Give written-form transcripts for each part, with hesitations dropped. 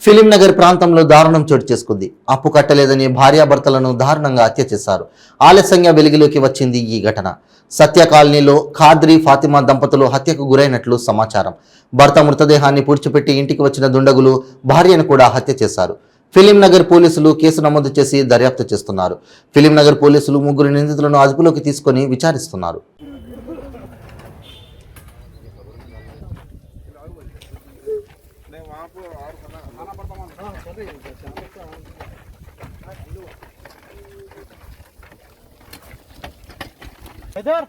Film Nagar ప్రాంతంలో దారుణం చోటు చేసుకుంది. అప్పు కట్టలేదని భార్యాభర్తలను దారుణంగా హత్య చేశారు. ఆలస్యంగా వెలుగులోకి వచ్చింది ఈ ఘటన. సత్య కాలనీలో ఖాద్రి ఫాతిమా దంపతులు హత్యకు గురైనట్లు సమాచారం. భర్త మృతదేహాన్ని పూడ్చిపెట్టి ఇంటికి వచ్చిన దుండగులు భార్యను కూడా హత్య చేశారు. ఫిలిం నగర్ పోలీసులు కేసు నమోదు చేసి దర్యాప్తు చేస్తున్నారు. ఫిలిం నగర్ పోలీసులు ముగ్గురు నిందితులను అదుపులోకి తీసుకొని విచారిస్తున్నారు. इधर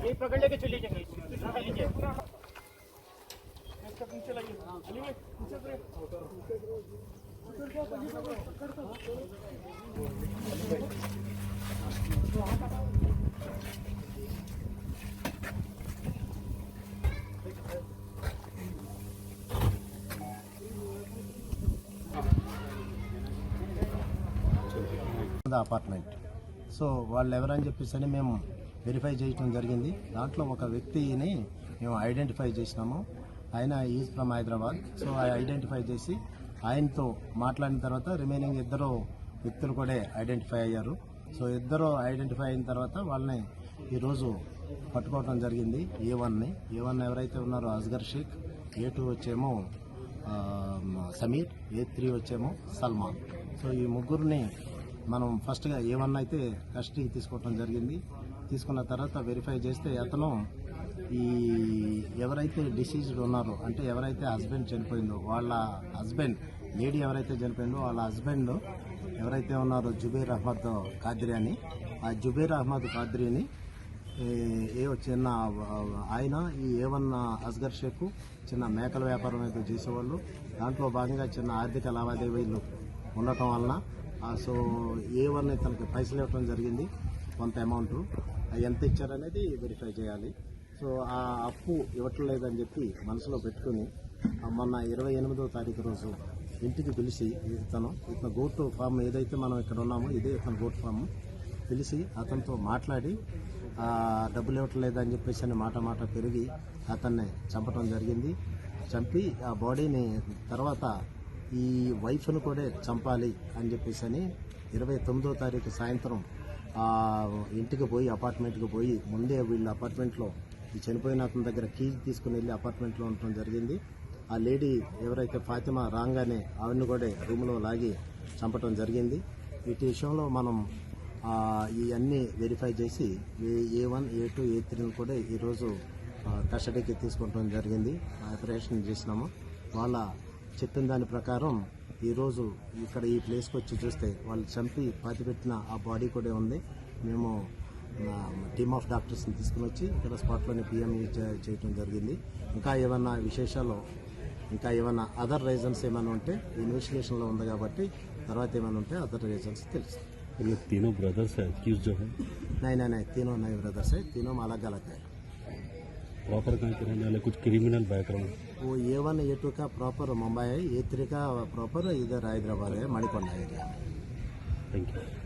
ये पकड़ लेके चलिए అపార్ట్మెంట్. సో వాళ్ళు ఎవరని చెప్పేసి మేము వెరిఫై చేయడం జరిగింది. దాంట్లో ఒక వ్యక్తిని మేము ఐడెంటిఫై చేసినాము. ఆయన is from Hyderabad. So identify చేసి ఆయనతో మాట్లాడిన తర్వాత రిమైనింగ్ ఇద్దరు వ్యక్తులు కూడా ఐడెంటిఫై అయ్యారు. సో ఇద్దరు ఐడెంటిఫై అయిన తర్వాత వాళ్ళని ఈరోజు పట్టుకోవడం జరిగింది. ఏ1 ఎవరైతే ఉన్నారో అస్గర్ షేక్, A2 వచ్చేమో సమీర్, A3 వచ్చేమో సల్మాన్. సో ఈ ముగ్గురిని మనం ఫస్ట్గా A1 అయితే కస్టడీకి తీసుకోవడం జరిగింది. తీసుకున్న తర్వాత వెరిఫై చేస్తే అతను ఈ ఎవరైతే డిసీజ్డ్ ఉన్నారో, అంటే ఎవరైతే హస్బెండ్ చనిపోయిందో వాళ్ళ హస్బెండ్, లేడీ ఎవరైతే చనిపోయిందో వాళ్ళ హస్బెండ్ ఎవరైతే ఉన్నారో జుబేర్ అహ్మద్ ఖాద్రి అని, ఆ జుబేర్ అహ్మద్ ఖాద్రిని చిన్న ఆయన ఈ A1 అస్గర్ షేక్ చిన్న మేకల వ్యాపారం అయితే చేసేవాళ్ళు. దాంట్లో భాగంగా చిన్న ఆర్థిక లావాదేవీలు ఉండటం వలన సో A1 తనకి పైసలు ఇవ్వడం జరిగింది. కొంత అమౌంట్ ఎంత ఇచ్చారనేది వెరిఫై చేయాలి. సో ఆ అప్పు ఇవ్వటం లేదని చెప్పి మనసులో పెట్టుకుని మొన్న 28వ తారీఖు రోజు ఇంటికి పిలిచి ఇతను గోట్ ఫామ్ ఏదైతే మనం ఇక్కడ ఉన్నామో ఇదే ఇతను గోట్ ఫామ్ పిలిచి అతనితో మాట్లాడి డబ్బులు ఇవ్వటం లేదని చెప్పేసి అని మాట పెరిగి అతన్ని చంపడం జరిగింది. చంపి ఆ బాడీని తర్వాత ఈ వైఫ్ను కూడా చంపాలి అని చెప్పేసి అని 29వ తారీఖు సాయంత్రం ఇంటికి పోయి అపార్ట్మెంట్కి పోయి ముందే వీళ్ళ అపార్ట్మెంట్లో ఈ చనిపోయిన అతని దగ్గర కీ తీసుకుని వెళ్ళి అపార్ట్మెంట్లో ఉండటం జరిగింది. ఆ లేడీ ఎవరైతే ఫాతిమా రాగానే ఆవిడని కూడా రూమ్లో లాగి చంపటం జరిగింది. వీటి విషయంలో మనం ఈ అన్నీ వెరిఫై చేసి A1, A2, A3 కూడా ఈరోజు కస్టడీకి తీసుకోవడం జరిగింది. ఆపరేషన్ చేసినాము. వాళ్ళ చెప్పిన దాని ప్రకారం ఈరోజు ఇక్కడ ఈ ప్లేస్కి వచ్చి చూస్తే వాళ్ళు చంపి పాతిపెట్టిన ఆ బాడీ కూడా ఉంది. మేము టీమ్ ఆఫ్ డాక్టర్స్ని తీసుకుని వచ్చి ఇక్కడ స్పాట్లోనే PME చేయడం జరిగింది. ఇంకా ఏమన్నా విశేషాలు, ఇంకా ఏమన్నా అదర్ రీజన్స్ ఏమైనా ఉంటే ఇన్వెస్టిగేషన్లో ఉంది కాబట్టి తర్వాత ఏమైనా ఉంటే అదర్ రీజన్స్ తెలుస్తాయి. ये तीनों ब्रदर्स है एक्यूज जो है? नहीं, तीनों नहीं ब्रदर्स है, तीनों अलग अलग है. प्रॉपर कहाँ के रहने वाले? कुछ क्रिमिनल बैकग्राउंड? वो A1, A2 का प्रॉपर मुंबई है, A3 का प्रॉपर इधर हैदराबाद है, मणिकोंडा एरिया. Thank you.